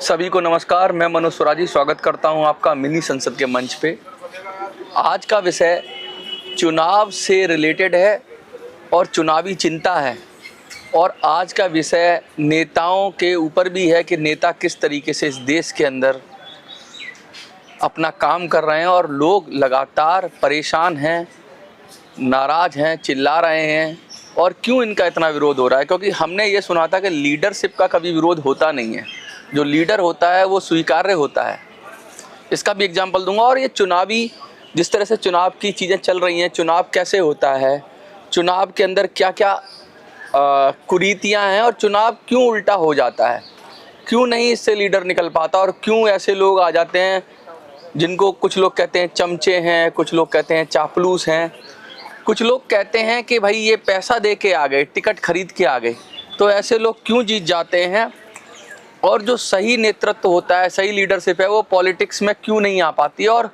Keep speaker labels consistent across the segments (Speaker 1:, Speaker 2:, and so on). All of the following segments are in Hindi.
Speaker 1: सभी को नमस्कार। मैं मनोज स्वराजी स्वागत करता हूं आपका मिनी संसद के मंच पे। आज का विषय चुनाव से रिलेटेड है और चुनावी चिंता है, और आज का विषय नेताओं के ऊपर भी है कि नेता किस तरीके से इस देश के अंदर अपना काम कर रहे हैं और लोग लगातार परेशान हैं, नाराज़ हैं, चिल्ला रहे हैं। और क्यों इनका इतना विरोध हो रहा है? क्योंकि हमने ये सुना था कि लीडरशिप का कभी विरोध होता नहीं है, जो लीडर होता है वो स्वीकार्य होता है। इसका भी एग्जाम्पल दूंगा। और ये चुनावी, जिस तरह से चुनाव की चीज़ें चल रही हैं, चुनाव कैसे होता है, चुनाव के अंदर क्या क्या कुरीतियाँ हैं और चुनाव क्यों उल्टा हो जाता है, क्यों नहीं इससे लीडर निकल पाता, और क्यों ऐसे लोग आ जाते हैं जिनको कुछ लोग कहते हैं चमचे हैं, कुछ लोग कहते हैं चापलूस हैं, कुछ लोग कहते हैं कि भाई ये पैसा दे के आ गए, टिकट खरीद के आ गए। तो ऐसे लोग क्यों जीत जाते हैं, और जो सही नेतृत्व होता है, सही लीडरशिप है, वो पॉलिटिक्स में क्यों नहीं आ पाती है, और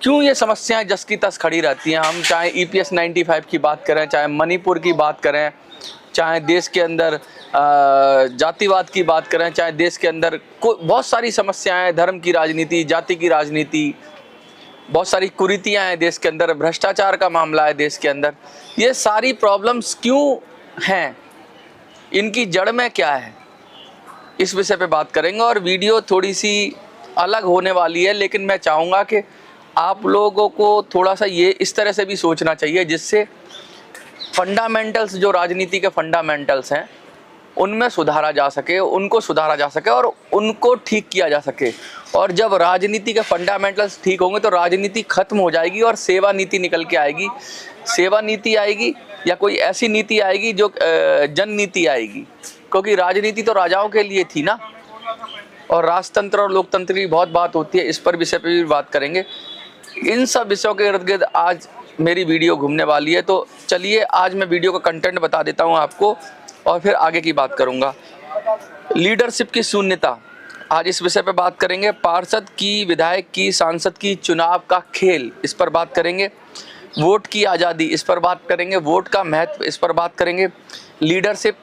Speaker 1: क्यों ये समस्याएं जस की तस खड़ी रहती हैं। हम चाहे EPS 95 की बात करें, चाहे मणिपुर की बात करें, चाहे देश के अंदर जातिवाद की बात करें, चाहे देश के अंदर बहुत सारी समस्याएं, धर्म की राजनीति, जाति की राजनीति, बहुत सारी कुरीतियां हैं देश के अंदर, भ्रष्टाचार का मामला है देश के अंदर। ये सारी प्रॉब्लम्स क्यों हैं, इनकी जड़ में क्या है, इस विषय पे बात करेंगे। और वीडियो थोड़ी सी अलग होने वाली है, लेकिन मैं चाहूँगा कि आप लोगों को थोड़ा सा ये इस तरह से भी सोचना चाहिए जिससे फंडामेंटल्स, जो राजनीति के फंडामेंटल्स हैं, उनमें सुधारा जा सके, उनको सुधारा जा सके और उनको ठीक किया जा सके। और जब राजनीति के फंडामेंटल्स ठीक होंगे तो राजनीति खत्म हो जाएगी और सेवा नीति निकल के आएगी। सेवा नीति आएगी या कोई ऐसी नीति आएगी जो जन नीति आएगी, क्योंकि राजनीति तो राजाओं के लिए थी ना। और राजतंत्र और लोकतंत्र की बहुत बात होती है, इस पर विषय पर भी बात करेंगे। इन सब विषयों के इर्द गिर्द आज मेरी वीडियो घूमने वाली है। तो चलिए आज मैं वीडियो का कंटेंट बता देता हूं आपको और फिर आगे की बात करूंगा। लीडरशिप की शून्यता, आज इस विषय पर बात करेंगे। पार्षद की, विधायक की, सांसद की चुनाव का खेल, इस पर बात करेंगे। वोट की आज़ादी, इस पर बात करेंगे। वोट का महत्व, इस पर बात करेंगे। लीडरशिप,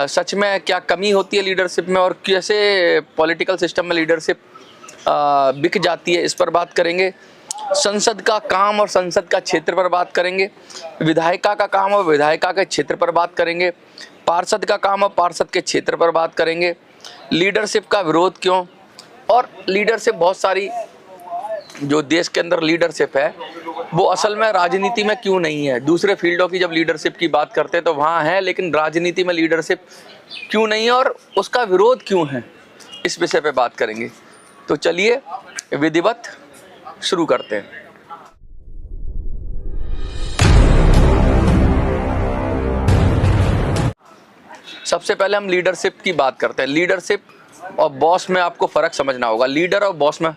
Speaker 1: सच में क्या कमी होती है लीडरशिप में, और कैसे पॉलिटिकल सिस्टम में लीडरशिप बिक जाती है, इस पर बात करेंगे। संसद का काम और संसद का क्षेत्र पर बात करेंगे। विधायिका का काम और विधायिका के क्षेत्र पर बात करेंगे। पार्षद का काम और पार्षद के क्षेत्र पर बात करेंगे। लीडरशिप का विरोध क्यों, और लीडरशिप बहुत सारी, जो देश के अंदर लीडरशिप है वो असल में राजनीति में क्यों नहीं है। दूसरे फील्डों की जब लीडरशिप की बात करते हैं तो वहाँ है, लेकिन राजनीति में लीडरशिप क्यों नहीं है और उसका विरोध क्यों है, इस विषय पे बात करेंगे। तो चलिए विधिवत शुरू करते हैं। सबसे पहले हम लीडरशिप की बात करते हैं। लीडरशिप और बॉस में आपको फ़र्क समझना होगा। लीडर और बॉस में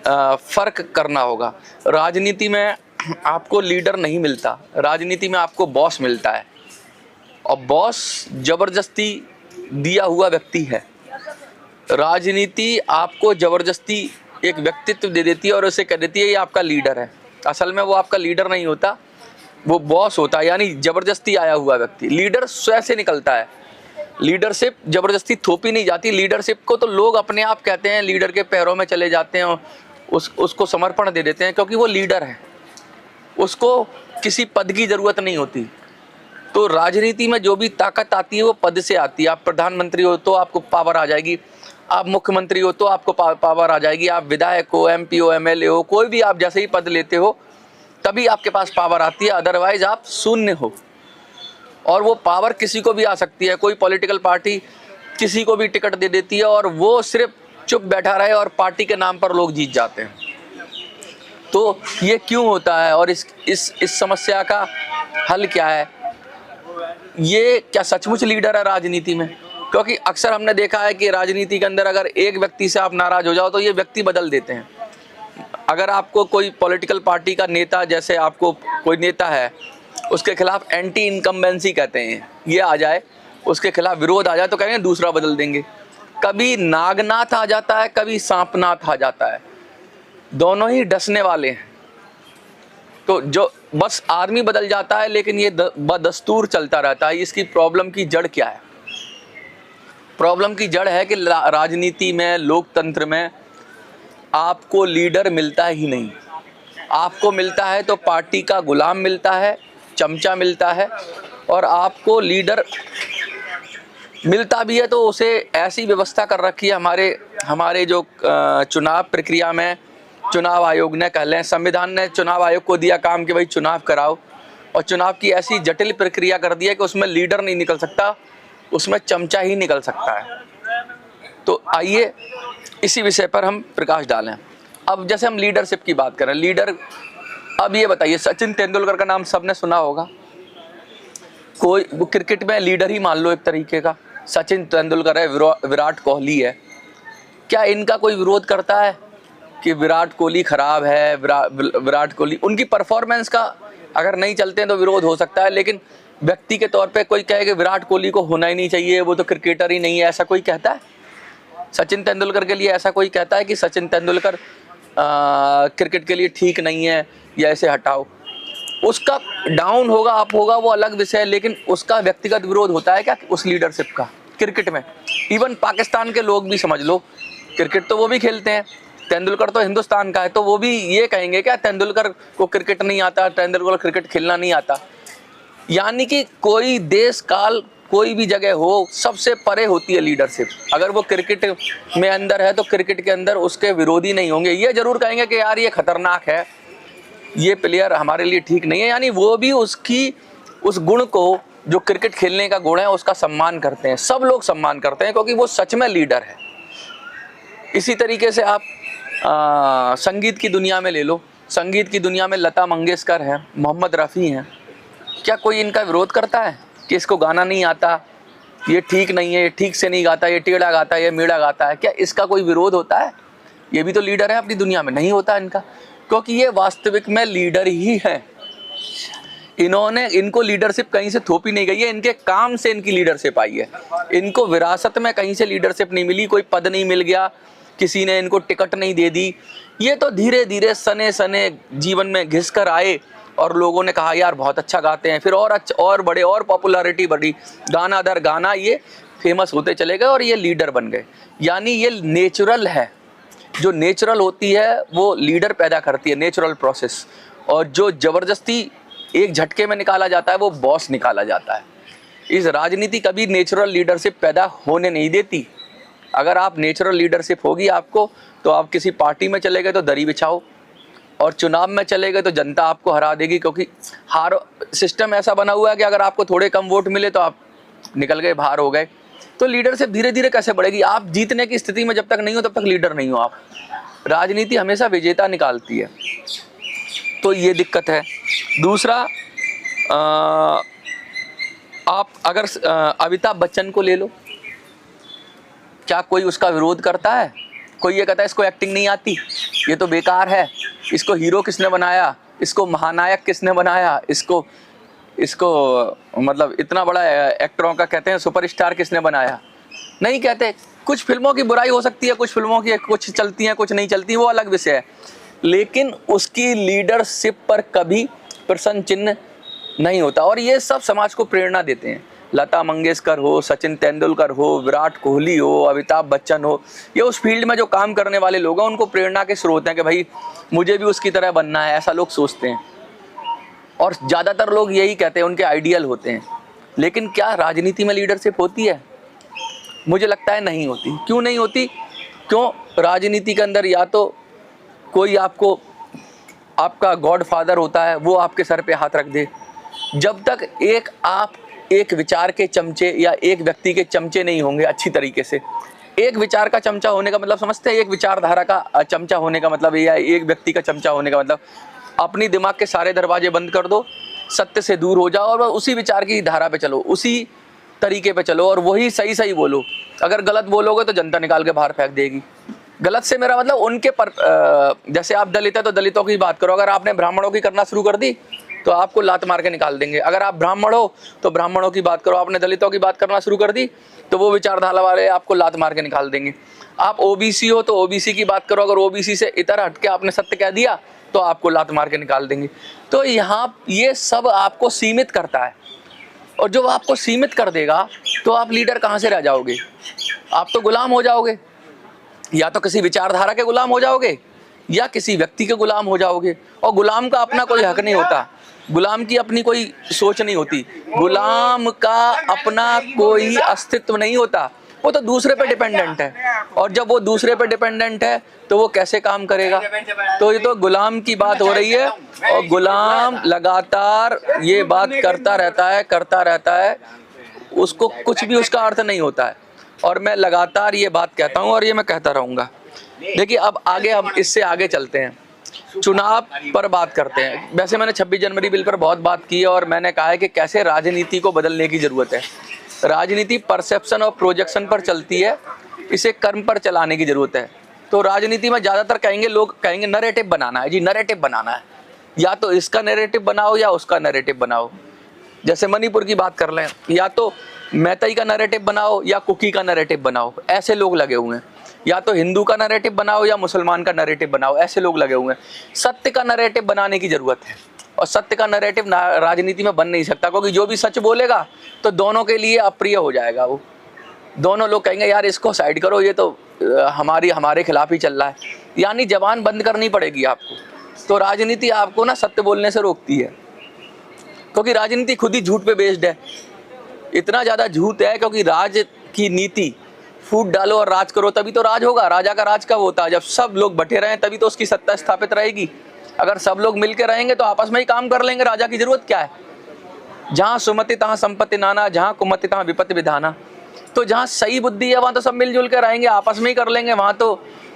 Speaker 1: फ़र्क करना होगा। राजनीति में आपको लीडर नहीं मिलता, राजनीति में आपको बॉस मिलता है, और बॉस ज़बरदस्ती दिया हुआ व्यक्ति है। राजनीति आपको ज़बरदस्ती एक व्यक्तित्व दे देती है और उसे कह देती है ये आपका लीडर है। असल में वो आपका लीडर नहीं होता, वो बॉस होता है, यानी ज़बरदस्ती आया हुआ व्यक्ति। लीडर स्वयं से निकलता है, लीडरशिप ज़बरदस्ती थोपी नहीं जाती। लीडरशिप को तो लोग अपने आप कहते हैं, लीडर के पैरों में चले जाते हैं और उसको समर्पण दे देते हैं, क्योंकि वो लीडर है, उसको किसी पद की ज़रूरत नहीं होती। तो राजनीति में जो भी ताकत आती है वो पद से आती है। आप प्रधानमंत्री हो तो आपको पावर आ जाएगी, आप मुख्यमंत्री हो तो आपको पावर आ जाएगी, आप विधायक हो, MP हो, MLA हो, कोई भी आप जैसे ही पद लेते हो तभी आपके पास पावर आती है, अदरवाइज आप शून्य हो। और वो पावर किसी को भी आ सकती है, कोई पॉलिटिकल पार्टी किसी को भी टिकट दे देती है और वो सिर्फ चुप बैठा रहे और पार्टी के नाम पर लोग जीत जाते हैं। तो ये क्यों होता है और इस समस्या का हल क्या है? ये क्या सचमुच लीडर है राजनीति में? क्योंकि अक्सर हमने देखा है कि राजनीति के अंदर अगर एक व्यक्ति से आप नाराज़ हो जाओ तो ये व्यक्ति बदल देते हैं। अगर आपको कोई पॉलिटिकल पार्टी का नेता, जैसे आपको कोई नेता है उसके खिलाफ एंटी इनकम्बेंसी कहते हैं, ये आ जाए, उसके खिलाफ विरोध आ जाए तो कहेंगे दूसरा बदल देंगे। कभी नागनाथ आ जाता है, कभी सांपनाथ आ जाता है, दोनों ही डसने वाले हैं। तो जो बस आदमी बदल जाता है, लेकिन ये बदस्तूर चलता रहता है। इसकी प्रॉब्लम की जड़ क्या है? प्रॉब्लम की जड़ है कि राजनीति में, लोकतंत्र में आपको लीडर मिलता ही नहीं। आपको मिलता है तो पार्टी का गुलाम मिलता है, चमचा मिलता है, और आपको लीडर मिलता भी है तो उसे ऐसी व्यवस्था कर रखी है हमारे जो चुनाव प्रक्रिया में चुनाव आयोग ने, कह लें संविधान ने चुनाव आयोग को दिया काम कि भाई चुनाव कराओ, और चुनाव की ऐसी जटिल प्रक्रिया कर दी है कि उसमें लीडर नहीं निकल सकता, उसमें चमचा ही निकल सकता है। तो आइए इसी विषय पर हम प्रकाश डालें। अब जैसे हम लीडरशिप की बात करें, लीडर, अब ये बताइए, सचिन तेंदुलकर का नाम सबने सुना होगा। कोई वो क्रिकेट में लीडर ही मान लो एक तरीके का। सचिन तेंदुलकर है, विराट कोहली है, क्या इनका कोई विरोध करता है कि विराट कोहली खराब है? विराट कोहली, उनकी परफॉर्मेंस का अगर नहीं चलते हैं तो विरोध हो सकता है, लेकिन व्यक्ति के तौर पे कोई कहे कि विराट कोहली को होना ही नहीं चाहिए, वो तो क्रिकेटर ही नहीं है, ऐसा कोई कहता है? सचिन तेंदुलकर के लिए ऐसा कोई कहता है कि सचिन तेंदुलकर क्रिकेट के लिए ठीक नहीं है या ऐसे हटाओ? उसका डाउन होगा, अप होगा, वो अलग विषय है, लेकिन उसका व्यक्तिगत विरोध होता है क्या उस लीडरशिप का क्रिकेट में? इवन पाकिस्तान के लोग भी समझ लो, क्रिकेट तो वो भी खेलते हैं, तेंदुलकर तो हिंदुस्तान का है, तो वो भी ये कहेंगे क्या तेंदुलकर को क्रिकेट नहीं आता, तेंदुलकर को क्रिकेट खेलना नहीं आता? यानी कि कोई देश काल कोई भी जगह हो, सबसे परे होती है लीडरशिप। अगर वो क्रिकेट में अंदर है तो क्रिकेट के अंदर उसके विरोधी नहीं होंगे, ये जरूर कहेंगे कि यार ये खतरनाक है, ये प्लेयर हमारे लिए ठीक नहीं है, यानी वो भी उसकी उस गुण को, जो क्रिकेट खेलने का गुण है, उसका सम्मान करते हैं, सब लोग सम्मान करते हैं, क्योंकि वो सच में लीडर है। इसी तरीके से आप संगीत की दुनिया में ले लो, संगीत की दुनिया में लता मंगेशकर है, मोहम्मद रफ़ी हैं, क्या कोई इनका विरोध करता है कि इसको गाना नहीं आता, ये ठीक नहीं है, ये ठीक से नहीं गाता, ये टेढ़ा गाता है, ये मेढ़ा गाता है? क्या इसका कोई विरोध होता है? ये भी तो लीडर है अपनी दुनिया में। नहीं होता इनका, क्योंकि ये वास्तविक में लीडर ही है। इनको लीडरशिप कहीं से थोपी नहीं गई है, इनके काम से इनकी लीडरशिप आई है। इनको विरासत में कहीं से लीडरशिप नहीं मिली, कोई पद नहीं मिल गया, किसी ने इनको टिकट नहीं दे दी, ये तो धीरे धीरे सने सने जीवन में घिस कर आए और लोगों ने कहा यार बहुत अच्छा गाते हैं, फिर और अच्छा, और बड़े, और पॉपुलैरिटी बढ़ी, गाना दर गाना ये फेमस होते चले गए और ये लीडर बन गए। यानी ये नेचुरल है, जो नेचुरल होती है वो लीडर पैदा करती है, नेचुरल प्रोसेस, और जो ज़बरदस्ती एक झटके में निकाला जाता है वो बॉस निकाला जाता है। इस राजनीति कभी नेचुरल लीडरशिप पैदा होने नहीं देती। अगर आप नेचुरल लीडरशिप होगी आपको, तो आप किसी पार्टी में चले गए तो दरी बिछाओ, और चुनाव में चले गए तो जनता आपको हरा देगी, क्योंकि सिस्टम ऐसा बना हुआ है कि अगर आपको थोड़े कम वोट मिले तो आप निकल गए, बाहर हो गए। तो लीडरशिप धीरे धीरे कैसे बढ़ेगी? आप जीतने की स्थिति में जब तक नहीं हो तब तक लीडर नहीं हो आप। राजनीति हमेशा विजेता निकालती है, तो ये दिक्कत है। दूसरा, आप अगर अमिताभ बच्चन को ले लो, क्या कोई उसका विरोध करता है? कोई ये कहता है इसको एक्टिंग नहीं आती, ये तो बेकार है, इसको हीरो किसने बनाया, इसको महानायक किसने बनाया, इसको मतलब इतना बड़ा एक्टरों का कहते हैं सुपरस्टार किसने बनाया? नहीं कहते। कुछ फिल्मों की बुराई हो सकती है, कुछ फिल्मों की कुछ चलती हैं, कुछ नहीं चलती, वो अलग विषय है, लेकिन उसकी लीडरशिप पर कभी प्रश्न चिन्ह नहीं होता। और ये सब समाज को प्रेरणा देते हैं। लता मंगेशकर हो, सचिन तेंदुलकर हो, विराट कोहली हो, अमिताभ बच्चन हो, ये उस फील्ड में जो काम करने वाले लोग हैं उनको प्रेरणा के स्रोत हैं कि भाई मुझे भी उसकी तरह बनना है, ऐसा लोग सोचते हैं। और ज़्यादातर लोग यही कहते हैं, उनके आइडियल होते हैं। लेकिन क्या राजनीति में लीडरशिप होती है? मुझे लगता है नहीं होती। क्यों नहीं होती? क्यों? राजनीति के अंदर या तो कोई आपका गॉड फादर होता है, वो आपके सर पे हाथ रख दे। जब तक आप एक विचार के चमचे या एक व्यक्ति के चमचे नहीं होंगे अच्छी तरीके से, एक विचार का चमचा होने का मतलब समझते हैं, एक विचारधारा का चमचा होने का मतलब, या एक व्यक्ति का चमचा होने का मतलब, अपनी दिमाग के सारे दरवाजे बंद कर दो, सत्य से दूर हो जाओ और उसी विचार की धारा पे चलो, उसी तरीके पे चलो और वही सही सही बोलो। अगर गलत बोलोगे तो जनता निकाल के बाहर फेंक देगी। गलत से मेरा मतलब उनके जैसे आप दलित है तो दलितों की बात करो, अगर आपने ब्राह्मणों की करना शुरू कर दी तो आपको लात मार के निकाल देंगे। अगर आप ब्राह्मण हो तो ब्राह्मणों की बात करो, आपने दलितों की बात करना शुरू कर दी तो वो विचारधारा वाले आपको लात मार के निकाल देंगे। आप ओबीसी हो तो ओबीसी की बात करो, अगर ओबीसी से इतर हट के आपने सत्य कह दिया तो आपको लात मार के निकाल देंगे। तो यहाँ ये सब आपको सीमित करता है, और जब आपको सीमित कर देगा तो आप लीडर कहाँ से रह जाओगे? आप तो गुलाम हो जाओगे, या तो किसी विचारधारा के गुलाम हो जाओगे या किसी व्यक्ति के गुलाम हो जाओगे। और गुलाम का अपना कोई हक नहीं होता, गुलाम की अपनी कोई सोच नहीं होती, गुलाम का अपना कोई अस्तित्व नहीं होता, वो तो दूसरे पे डिपेंडेंट है। और जब वो दूसरे पे डिपेंडेंट है तो वो कैसे काम करेगा? तो ये तो गुलाम की बात हो रही है, और गुलाम लगातार ये बात करता रहता है, उसको कुछ भी उसका अर्थ नहीं होता है। और मैं लगातार ये बात कहता हूँ और ये मैं कहता रहूँगा। देखिए, अब आगे हम इससे आगे चलते हैं, चुनाव पर बात करते हैं। वैसे मैंने 26 जनवरी बिल पर बहुत बात की है और मैंने कहा है कि कैसे राजनीति को बदलने की ज़रूरत है। राजनीति परसेप्शन और प्रोजेक्शन पर चलती है, इसे कर्म पर चलाने की ज़रूरत है। तो राजनीति में ज़्यादातर कहेंगे, लोग कहेंगे नैरेटिव बनाना है जी, नैरेटिव बनाना है, या तो इसका नैरेटिव बनाओ या उसका नैरेटिव बनाओ। जैसे मणिपुर की बात कर लें, या तो मैतई का नैरेटिव बनाओ या कुकी का नैरेटिव बनाओ, ऐसे लोग लगे हुए हैं। या तो हिंदू का नैरेटिव बनाओ या मुसलमान का नैरेटिव बनाओ, ऐसे लोग लगे हुए हैं। सत्य का नैरेटिव बनाने की ज़रूरत है, और सत्य का नैरेटिव राजनीति में बन नहीं सकता, क्योंकि जो भी सच बोलेगा तो दोनों के लिए अप्रिय हो जाएगा। वो दोनों लोग कहेंगे यार इसको साइड करो, ये तो हमारे खिलाफ ही चल रहा है। यानी जबान बंद करनी पड़ेगी आपको। तो राजनीति आपको ना सत्य बोलने से रोकती है, क्योंकि राजनीति खुद ही झूठ पे बेस्ड है। इतना ज़्यादा झूठ है क्योंकि राज की नीति, फूट डालो और राज करो तभी तो राज होगा। राजा का राज कब होता है? जब सब लोग बटे रहें, तभी तो उसकी सत्ता स्थापित रहेगी। अगर सब लोग मिलकर रहेंगे तो आपस में ही काम कर लेंगे, राजा की जरूरत क्या है? जहाँ सुमति तहाँ संपत्ति नाना, जहाँ कुमति तहाँ विपत्ति विधाना। तो जहाँ सही बुद्धि है वहाँ तो सब मिलजुल कर रहेंगे, आपस में ही कर लेंगे, वहाँ तो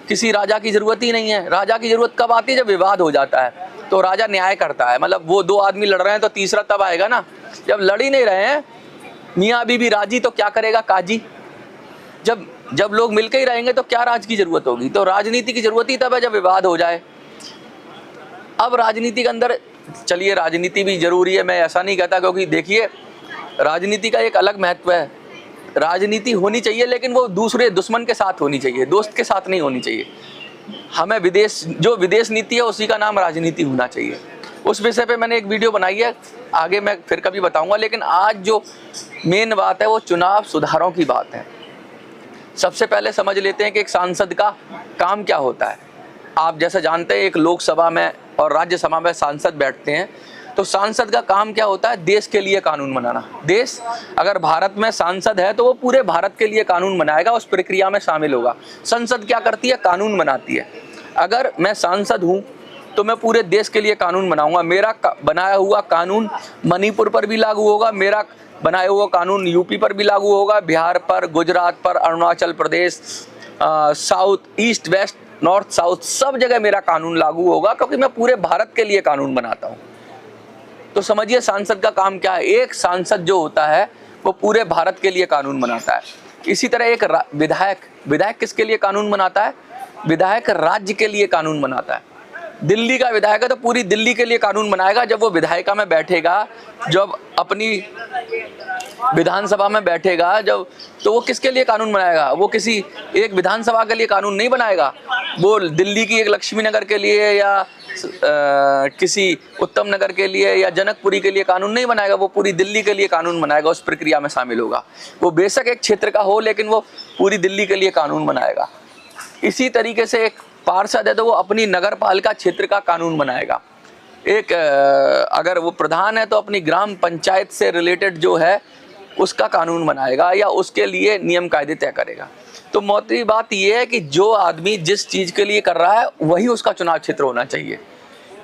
Speaker 1: किसी राजा की जरूरत ही नहीं है। राजा की जरूरत कब आती है? जब विवाद हो जाता है, तो राजा न्याय करता है। मतलब वो दो आदमी लड़ रहे हैं तो तीसरा तब आएगा ना। जब लड़ ही नहीं रहे हैं, मियाँ बीबी राजी, तो क्या करेगा काजी? जब लोग मिलकर ही रहेंगे तो क्या राज की जरूरत होगी? तो राजनीति की जरूरत ही तब है जब विवाद हो जाए। अब राजनीति के अंदर चलिए, राजनीति भी जरूरी है, मैं ऐसा नहीं कहता, क्योंकि देखिए राजनीति का एक अलग महत्व है। राजनीति होनी चाहिए, लेकिन वो दूसरे दुश्मन के साथ होनी चाहिए, दोस्त के साथ नहीं होनी चाहिए। हमें विदेश नीति है उसी का नाम राजनीति होना चाहिए। उस विषय पे मैंने एक वीडियो बनाई है, आगे मैं फिर कभी बताऊंगा। लेकिन आज जो मेन बात है वो चुनाव सुधारों की बात है। सबसे पहले समझ लेते हैं कि एक सांसद का काम क्या होता है। आप जैसे जानते हैं, एक लोकसभा में और राज्यसभा में सांसद बैठते हैं, तो सांसद का काम क्या होता है? देश के लिए कानून बनाना। देश, अगर भारत में सांसद है तो वो पूरे भारत के लिए कानून बनाएगा, उस प्रक्रिया में शामिल होगा। संसद क्या करती है? कानून बनाती है। अगर मैं सांसद हूँ तो मैं पूरे देश के लिए कानून बनाऊंगा। मेरा बनाया हुआ कानून मणिपुर पर भी लागू होगा, मेरा बनाया हुआ कानून यूपी पर भी लागू होगा, बिहार पर, गुजरात पर, Arunachal Pradesh, south, east, west, north, south, सब जगह मेरा कानून लागू होगा, क्योंकि मैं पूरे भारत के लिए कानून बनाता हूँ। तो समझिए सांसद का काम क्या है। एक सांसद जो होता है वो पूरे भारत के लिए कानून बनाता है। इसी तरह एक विधायक किसके लिए कानून बनाता है? विधायक राज्य के लिए कानून बनाता है। दिल्ली का विधायक है तो पूरी दिल्ली के लिए कानून बनाएगा। जब वो विधायिका में बैठेगा, जब अपनी विधानसभा में बैठेगा, जब, तो वो किसके लिए कानून बनाएगा? वो किसी एक विधानसभा के लिए कानून नहीं बनाएगा। वो दिल्ली की एक लक्ष्मी नगर के लिए या किसी उत्तम नगर के लिए या जनकपुरी के लिए कानून नहीं बनाएगा, वो पूरी दिल्ली के लिए कानून बनाएगा, उस प्रक्रिया में शामिल होगा। वो बेशक एक क्षेत्र का हो, लेकिन वो पूरी दिल्ली के लिए कानून बनाएगा। इसी तरीके से एक पार्षद है तो वो अपनी नगर पालिका क्षेत्र का कानून बनाएगा। एक अगर वो प्रधान है तो अपनी ग्राम पंचायत से रिलेटेड जो है उसका कानून बनाएगा या उसके लिए नियम कायदे तय करेगा। तो मोटी बात यह है कि जो आदमी जिस चीज़ के लिए कर रहा है वही उसका चुनाव क्षेत्र होना चाहिए।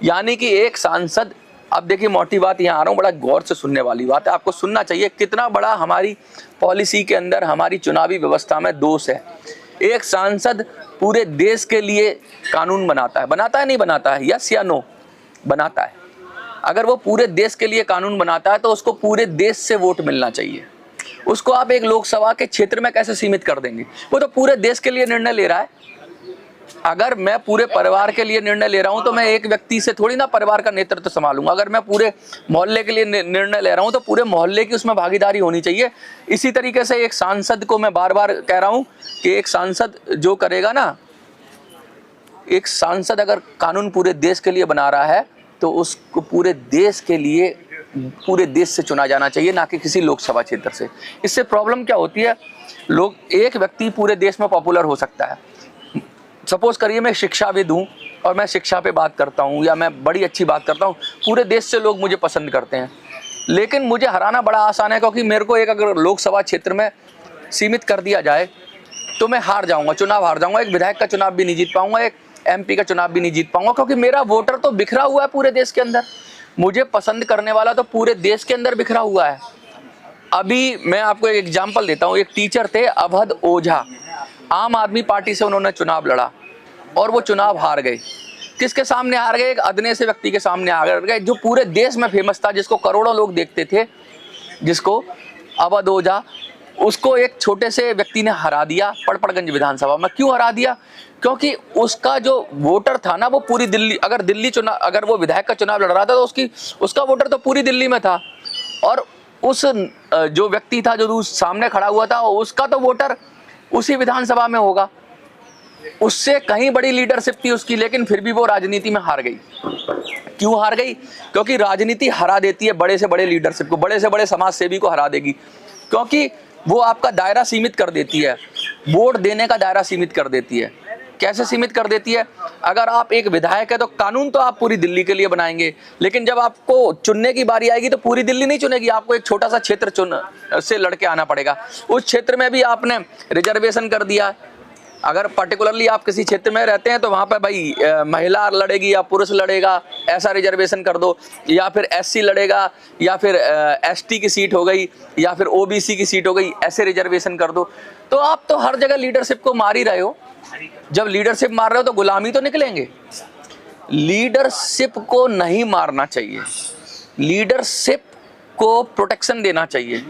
Speaker 1: यानी कि एक सांसद, अब देखिए मोटी बात यहाँ आ रहा हूँ, बड़ा गौर से सुनने वाली बात है, आपको सुनना चाहिए। कितना बड़ा हमारी पॉलिसी के अंदर, हमारी चुनावी व्यवस्था में दोष है। एक सांसद पूरे देश के लिए कानून बनाता है नहीं बनाता है? यस या नो? बनाता है। अगर वो पूरे देश के लिए कानून बनाता है तो उसको पूरे देश से वोट मिलना चाहिए। उसको आप एक लोकसभा के क्षेत्र में कैसे सीमित कर देंगे? वो तो पूरे देश के लिए निर्णय ले रहा है। अगर मैं पूरे परिवार के लिए निर्णय ले रहा हूं तो मैं एक व्यक्ति से थोड़ी ना परिवार का नेतृत्व संभालूंगा। अगर मैं पूरे मोहल्ले के लिए निर्णय ले रहा हूं तो पूरे मोहल्ले की उसमें भागीदारी होनी चाहिए। इसी तरीके से एक सांसद को मैं बार बार कह रहा हूं कि एक सांसद जो करेगा ना, एक सांसद अगर कानून पूरे देश के लिए बना रहा है तो उसको पूरे देश के लिए पूरे देश से चुना जाना चाहिए, ना कि किसी लोकसभा क्षेत्र से। इससे प्रॉब्लम क्या होती है, लोग, एक व्यक्ति पूरे देश में पॉपुलर हो सकता है। सपोज करिए मैं शिक्षाविद हूँ और मैं शिक्षा पे बात करता हूँ या मैं बड़ी अच्छी बात करता हूँ, पूरे देश से लोग मुझे पसंद करते हैं, लेकिन मुझे हराना बड़ा आसान है, क्योंकि मेरे को एक अगर लोकसभा क्षेत्र में सीमित कर दिया जाए तो मैं हार जाऊंगा, चुनाव हार जाऊंगा, एक विधायक का चुनाव भी नहीं जीत पाऊंगा, एक MP का चुनाव भी नहीं जीत पाऊंगा, क्योंकि मेरा वोटर तो बिखरा हुआ है पूरे देश के अंदर। मुझे पसंद करने वाला तो पूरे देश के अंदर बिखरा हुआ है। अभी मैं आपको एक एग्जाम्पल देता हूँ। एक टीचर थे अवध ओझा, आम आदमी पार्टी से उन्होंने चुनाव लड़ा और वो चुनाव हार गए। किसके सामने हार गए? एक अदने से व्यक्ति के सामने हार गए, जो पूरे देश में फेमस था, जिसको करोड़ों लोग देखते थे, जिसको अवध ओझा, उसको एक छोटे से व्यक्ति ने हरा दिया पड़पड़गंज विधानसभा में। क्यों हरा दिया? क्योंकि उसका जो वोटर था ना, वो पूरी दिल्ली, अगर वो विधायक का चुनाव लड़ रहा था तो उसका वोटर तो पूरी दिल्ली में था, और उस जो व्यक्ति था जो सामने खड़ा हुआ था, उसका तो वोटर उसी विधानसभा में होगा। उससे कहीं बड़ी लीडरशिप थी उसकी, लेकिन फिर भी वो राजनीति में हार गई। क्यों हार गई? क्योंकि राजनीति हरा देती है बड़े से बड़े लीडरशिप को, बड़े से बड़े समाज सेवी को हरा देगी, क्योंकि वो आपका दायरा सीमित कर देती है, वोट देने का दायरा सीमित कर देती है। कैसे सीमित कर देती है? अगर आप एक विधायक है तो कानून तो आप पूरी दिल्ली के लिए बनाएंगे, लेकिन जब आपको चुनने की बारी आएगी तो पूरी दिल्ली नहीं चुनेगी, आपको एक छोटा सा क्षेत्र से लड़के आना पड़ेगा। उस क्षेत्र में भी आपने रिजर्वेशन कर दिया। अगर पर्टिकुलरली आप किसी क्षेत्र में रहते हैं तो वहाँ पे भाई महिला लड़ेगी या पुरुष लड़ेगा, ऐसा रिजर्वेशन कर दो, या फिर SC लड़ेगा, या फिर ST की सीट हो गई, या फिर OBC की सीट हो गई, ऐसे रिजर्वेशन कर दो। तो आप तो हर जगह लीडरशिप को मार ही रहे हो। जब लीडरशिप मार रहे हो तो गुलामी तो निकलेंगे। लीडरशिप को नहीं मारना चाहिए, लीडरशिप को प्रोटेक्शन देना चाहिए,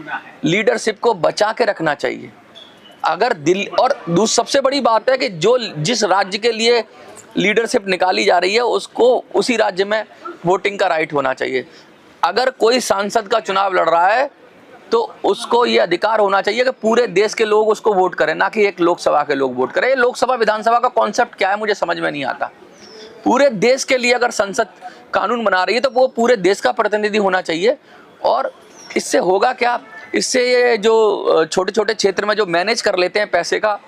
Speaker 1: लीडरशिप को बचा के रखना चाहिए। अगर और सबसे बड़ी बात है कि जिस राज्य के लिए लीडरशिप निकाली जा रही है उसको उसी राज्य में वोटिंग का राइट होना चाहिए। अगर कोई सांसद का चुनाव लड़ रहा है तो उसको ये अधिकार होना चाहिए कि पूरे देश के लोग उसको वोट करें, ना कि एक लोकसभा के लोग वोट करें। लोकसभा विधानसभा का कॉन्सेप्ट क्या है मुझे समझ में नहीं आता। पूरे देश के लिए अगर संसद कानून बना रही है तो वो पूरे देश का प्रतिनिधि होना चाहिए। और इससे होगा क्या? इससे ये जो छोटे छोटे क्षेत्र में जो मैनेज कर लेते हैं पैसे का,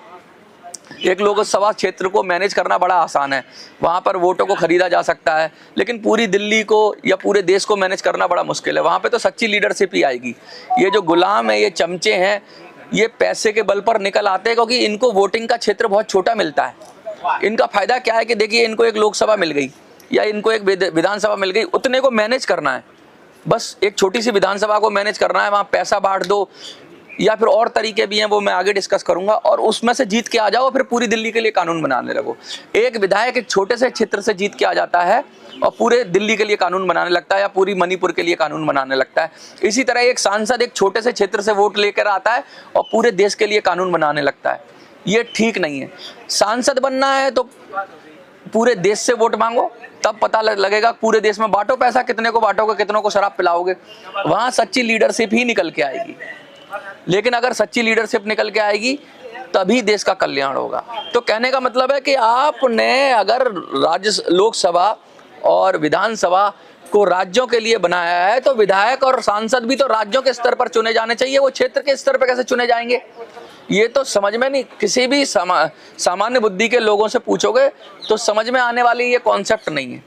Speaker 1: एक लोकसभा क्षेत्र को मैनेज करना बड़ा आसान है, वहाँ पर वोटों को खरीदा जा सकता है, लेकिन पूरी दिल्ली को या पूरे देश को मैनेज करना बड़ा मुश्किल है। वहाँ पे तो सच्ची लीडरशिप ही आएगी। ये जो गुलाम है, ये चमचे हैं, ये पैसे के बल पर निकल आते हैं, क्योंकि इनको वोटिंग का क्षेत्र बहुत छोटा मिलता है। इनका फायदा क्या है कि देखिए, इनको एक लोकसभा मिल गई या इनको एक विधानसभा मिल गई, उतने को मैनेज करना है, बस एक छोटी सी विधानसभा को मैनेज करना है, वहाँ पैसा बांट दो, या फिर और तरीके भी हैं वो मैं आगे डिस्कस करूंगा, और उसमें से जीत के आ जाओ, फिर पूरी दिल्ली के लिए कानून बनाने लगो। एक विधायक एक छोटे से क्षेत्र से जीत के आ जाता है और पूरे दिल्ली के लिए कानून बनाने लगता है, या पूरी मणिपुर के लिए कानून बनाने लगता है। इसी तरह एक सांसद एक छोटे से क्षेत्र से वोट लेकर आता है और पूरे देश के लिए कानून बनाने लगता है। ये ठीक नहीं है। सांसद बनना है तो पूरे देश से वोट मांगो, तब पता लगेगा। पूरे देश में बांटो पैसा, कितने को बांटोगे, कितनों को शराब पिलाओगे, वहां सच्ची लीडरशिप ही निकल के आएगी। लेकिन अगर सच्ची लीडरशिप निकल के आएगी तभी देश का कल्याण होगा। तो कहने का मतलब है कि आपने अगर लोकसभा और विधानसभा को राज्यों के लिए बनाया है तो विधायक और सांसद भी तो राज्यों के स्तर पर चुने जाने चाहिए। वो क्षेत्र के स्तर पर कैसे चुने जाएंगे? ये तो समझ में नहीं, किसी भी सामान्य बुद्धि के लोगों से पूछोगे तो समझ में आने वाली ये कॉन्सेप्ट नहीं है।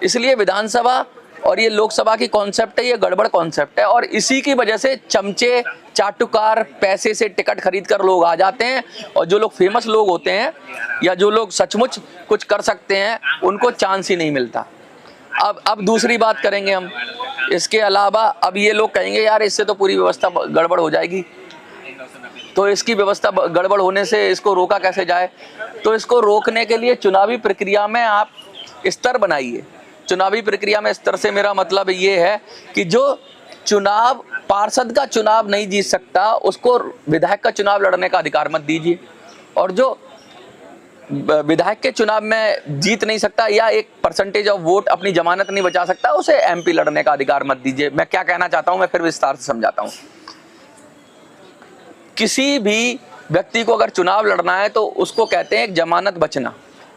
Speaker 1: इसलिए विधानसभा और ये लोकसभा की कॉन्सेप्ट है, ये गड़बड़ कॉन्सेप्ट है, और इसी की वजह से चमचे चाटुकार पैसे से टिकट खरीद कर लोग आ जाते हैं, और जो लोग फेमस लोग होते हैं या जो लोग सचमुच कुछ कर सकते हैं उनको चांस ही नहीं मिलता। अब दूसरी बात करेंगे हम। इसके अलावा अब ये लोग कहेंगे यार इससे तो पूरी व्यवस्था गड़बड़ हो जाएगी, तो इसकी व्यवस्था गड़बड़ होने से इसको रोका कैसे जाए? तो इसको रोकने के लिए चुनावी प्रक्रिया में आप स्तर बनाइए। चुनावी प्रक्रिया में स्तर से मेरा मतलब ये है कि जो चुनाव पार्षद का चुनाव नहीं जीत सकता उसको विधायक का चुनाव लड़ने का अधिकार मत दीजिए, और जो विधायक के चुनाव में जीत नहीं सकता या एक परसेंटेज ऑफ वोट अपनी जमानत नहीं बचा सकता उसे MP लड़ने का अधिकार मत दीजिए। मैं क्या कहना चाहता हूं मैं फिर विस्तार से समझाता हूं। किसी भी व्यक्ति को अगर चुनाव लड़ना है तो उसको कहते हैं एक जमानत बचना।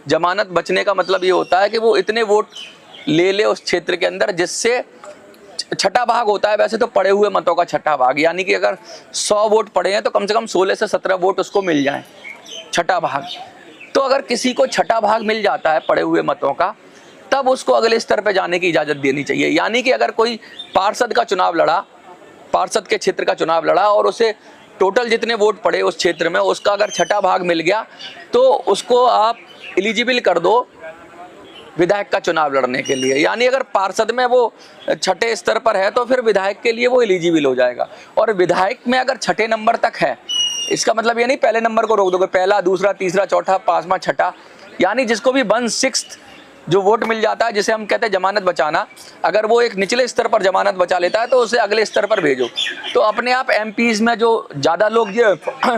Speaker 1: जमानत बचने का मतलब ये होता है कि वो इतने वोट ले उस क्षेत्र के अंदर जिससे छठा भाग होता है वैसे तो पड़े हुए मतों का छठा भाग, यानी कि अगर 100 वोट पड़े हैं तो कम से कम 16 से 17 वोट उसको मिल जाएं, छठा भाग। तो अगर किसी को छठा भाग मिल जाता है पड़े हुए मतों का, तब उसको अगले स्तर पर जाने की इजाजत देनी चाहिए। यानी कि अगर कोई पार्षद का चुनाव लड़ा, पार्षद के क्षेत्र का चुनाव लड़ा और उसे टोटल जितने वोट पड़े उस क्षेत्र में उसका अगर छठा भाग मिल गया, तो उसको आप एलिजिबल कर दो विधायक का चुनाव लड़ने के लिए। यानी अगर पार्षद में वो छठे स्तर पर है तो फिर विधायक के लिए वो एलिजिबल हो जाएगा। और विधायक में अगर छठे नंबर तक है, इसका मतलब ये नहीं पहले नंबर को रोक दोगे, पहला, दूसरा, तीसरा, चौथा, पांचवा, छठा, यानी जिसको भी 1/6 जो वोट मिल जाता है, जिसे हम कहते हैं जमानत बचाना, अगर वो एक निचले स्तर पर जमानत बचा लेता है तो उसे अगले स्तर पर भेजो। तो अपने आप एमपीज में जो ज़्यादा लोग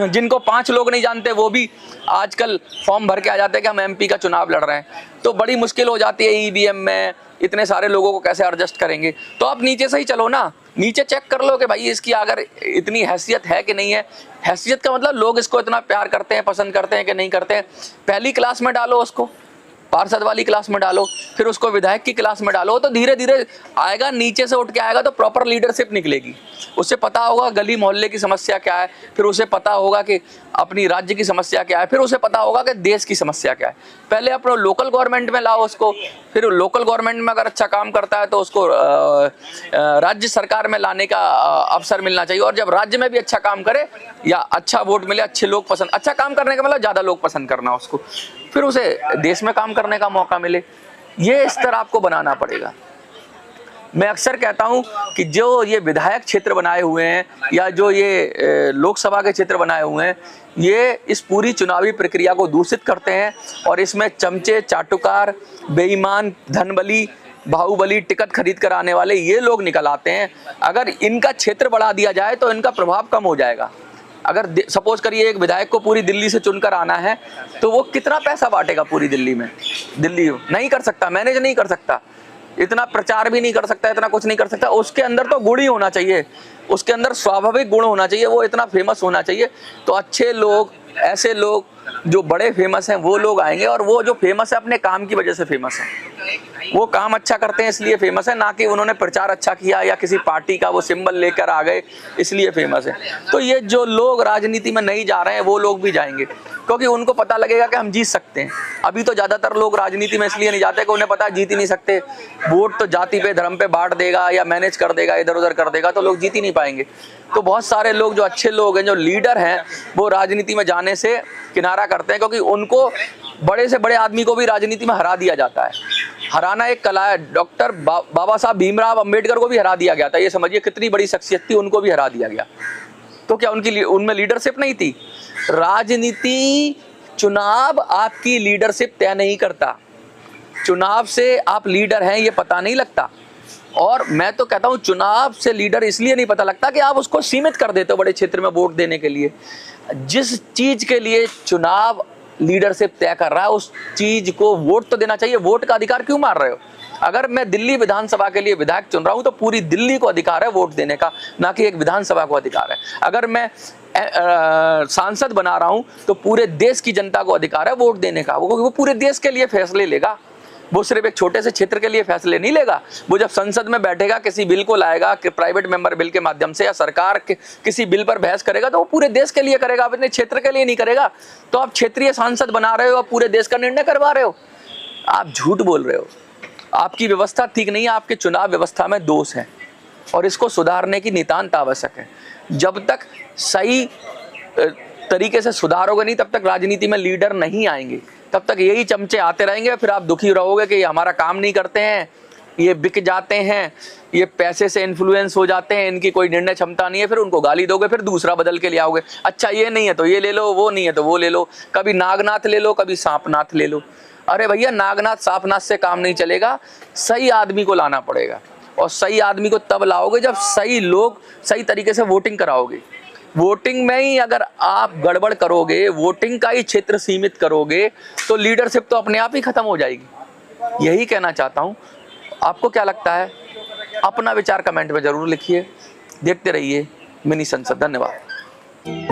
Speaker 1: जिनको 5 लोग नहीं जानते वो भी आजकल फॉर्म भर के आ जाते हैं कि हम एमपी का चुनाव लड़ रहे हैं, तो बड़ी मुश्किल हो जाती है ईवीएम में, इतने सारे लोगों को कैसे एडजस्ट करेंगे। तो आप नीचे से ही चलो ना, नीचे चेक कर लो कि भाई इसकी अगर इतनी हैसियत है कि नहीं है। हैसियत का मतलब लोग इसको इतना प्यार करते हैं, पसंद करते हैं कि नहीं करते हैं। पहली क्लास में डालो उसको, पार्षद वाली क्लास में डालो, फिर उसको विधायक की क्लास में डालो, तो धीरे धीरे आएगा, नीचे से उठ के आएगा तो प्रॉपर लीडरशिप निकलेगी। उसे पता होगा गली मोहल्ले की समस्या क्या है, फिर उसे पता होगा कि अपनी राज्य की समस्या क्या है, फिर उसे पता होगा कि देश की समस्या क्या है। पहले अपने लोकल गवर्नमेंट में लाओ उसको, फिर लोकल गवर्नमेंट में अगर अच्छा काम करता है तो उसको राज्य सरकार में लाने का अवसर मिलना चाहिए। और जब राज्य में भी अच्छा काम करे या अच्छा वोट मिले, अच्छे लोग पसंद, अच्छा काम करने का मतलब ज़्यादा लोग पसंद करना उसको, फिर उसे देश में काम करने का मौका मिले। ये स्तर आपको बनाना पड़ेगा। मैं अक्सर कहता हूं कि जो ये विधायक क्षेत्र बनाए हुए हैं या जो ये लोकसभा के क्षेत्र बनाए हुए हैं, ये इस पूरी चुनावी प्रक्रिया को दूषित करते हैं और इसमें चमचे, चाटुकार, बेईमान, धनबली, बाहुबली, टिकट खरीद कर आने वाले ये लोग निकल आते हैं। अगर इनका क्षेत्र बढ़ा दिया जाए तो इनका प्रभाव कम हो जाएगा। अगर सपोज करिए एक विधायक को पूरी दिल्ली से चुनकर आना है तो वो कितना पैसा बांटेगा पूरी दिल्ली में? दिल्ली नहीं कर सकता, मैनेज नहीं कर सकता, इतना प्रचार भी नहीं कर सकता, इतना कुछ नहीं कर सकता। उसके अंदर तो गुण ही होना चाहिए, उसके अंदर स्वाभाविक गुण होना चाहिए, वो इतना फेमस होना चाहिए। तो अच्छे लोग, ऐसे लोग जो बड़े फेमस हैं वो लोग आएंगे, और वो जो फेमस है अपने काम की वजह से फेमस है। वो काम अच्छा करते हैं इसलिए फेमस है, ना कि उन्होंने प्रचार अच्छा किया या किसी पार्टी का वो सिंबल लेकर आ गए इसलिए फेमस है। तो ये जो लोग राजनीति में नहीं जा रहे हैं वो लोग भी जाएंगे, क्योंकि उनको पता लगेगा कि हम जीत सकते हैं। अभी तो ज़्यादातर लोग राजनीति में इसलिए नहीं जाते कि उन्हें पता है जीत ही नहीं सकते, वोट तो जाति पे, धर्म पे बांट देगा या मैनेज कर देगा, इधर उधर कर देगा, तो लोग जीत ही नहीं पाएंगे। तो बहुत सारे लोग जो अच्छे लोग हैं, जो लीडर हैं, वो राजनीति में जाने से किनारा करते हैं, क्योंकि उनको बड़े से बड़े आदमी को भी राजनीति में हरा दिया जाता है। हराना एक कला है। डॉक्टर बाबा साहब भीमराव अंबेडकर को भी हरा दिया गया था। ये समझिए कितनी बड़ी शख्सियत थी, उनको भी हरा दिया गया। तो क्या उनमें लीडरशिप नहीं थी? राजनीति, चुनाव आपकी लीडरशिप तय नहीं करता। चुनाव से आप लीडर हैं ये पता नहीं लगता। और मैं तो कहता हूं चुनाव से लीडर इसलिए नहीं पता लगता कि आप उसको सीमित कर देते हो बड़े क्षेत्र में वोट देने के लिए। जिस चीज के लिए चुनाव लीडरशिप तय कर रहा है उस चीज को वोट तो देना चाहिए। वोट का अधिकार क्यों मार रहे हो? अगर मैं दिल्ली विधानसभा के लिए विधायक चुन रहा हूं तो पूरी दिल्ली को अधिकार है वोट देने का, ना कि एक विधानसभा को अधिकार है। अगर मैं सांसद बना रहा हूं तो पूरे देश की जनता को अधिकार है वोट देने का। वो पूरे देश के लिए फैसले लेगा, वो सिर्फ एक छोटे से क्षेत्र के लिए फैसले नहीं लेगा। वो जब संसद में बैठेगा, किसी बिल को लाएगा कि प्राइवेट मेंबर बिल के माध्यम से, या सरकार के किसी बिल पर बहस करेगा, तो वो पूरे देश के लिए करेगा, अपने क्षेत्र के लिए नहीं करेगा। तो आप क्षेत्रीय सांसद बना रहे हो, आप पूरे देश का निर्णय करवा रहे हो। आप झूठ बोल रहे हो। आपकी व्यवस्था ठीक नहीं है, आपके चुनाव व्यवस्था में दोष है और इसको सुधारने की नितांत आवश्यक है। जब तक सही तरीके से सुधारोगे नहीं, तब तक राजनीति में लीडर नहीं आएंगे। तब तक यही चमचे आते रहेंगे, फिर आप दुखी रहोगे कि ये हमारा काम नहीं करते हैं, ये बिक जाते हैं, ये पैसे से इन्फ्लुएंस हो जाते हैं, इनकी कोई निर्णय क्षमता नहीं है। फिर उनको गाली दोगे, फिर दूसरा बदल के ले आओगे। अच्छा ये नहीं है तो ये ले लो, वो नहीं है तो वो ले लो, कभी नागनाथ ले लो, कभी सांपनाथ ले लो। अरे भैया, नागनाथ सांपनाथ से काम नहीं चलेगा, सही आदमी को लाना पड़ेगा। और सही आदमी को तब लाओगे जब सही लोग सही तरीके से वोटिंग कराओगे। वोटिंग में ही अगर आप गड़बड़ करोगे, वोटिंग का ही क्षेत्र सीमित करोगे, तो लीडरशिप तो अपने आप ही खत्म हो जाएगी। यही कहना चाहता हूं। आपको क्या लगता है? अपना विचार कमेंट में जरूर लिखिए। देखते रहिए मिनी संसद। धन्यवाद।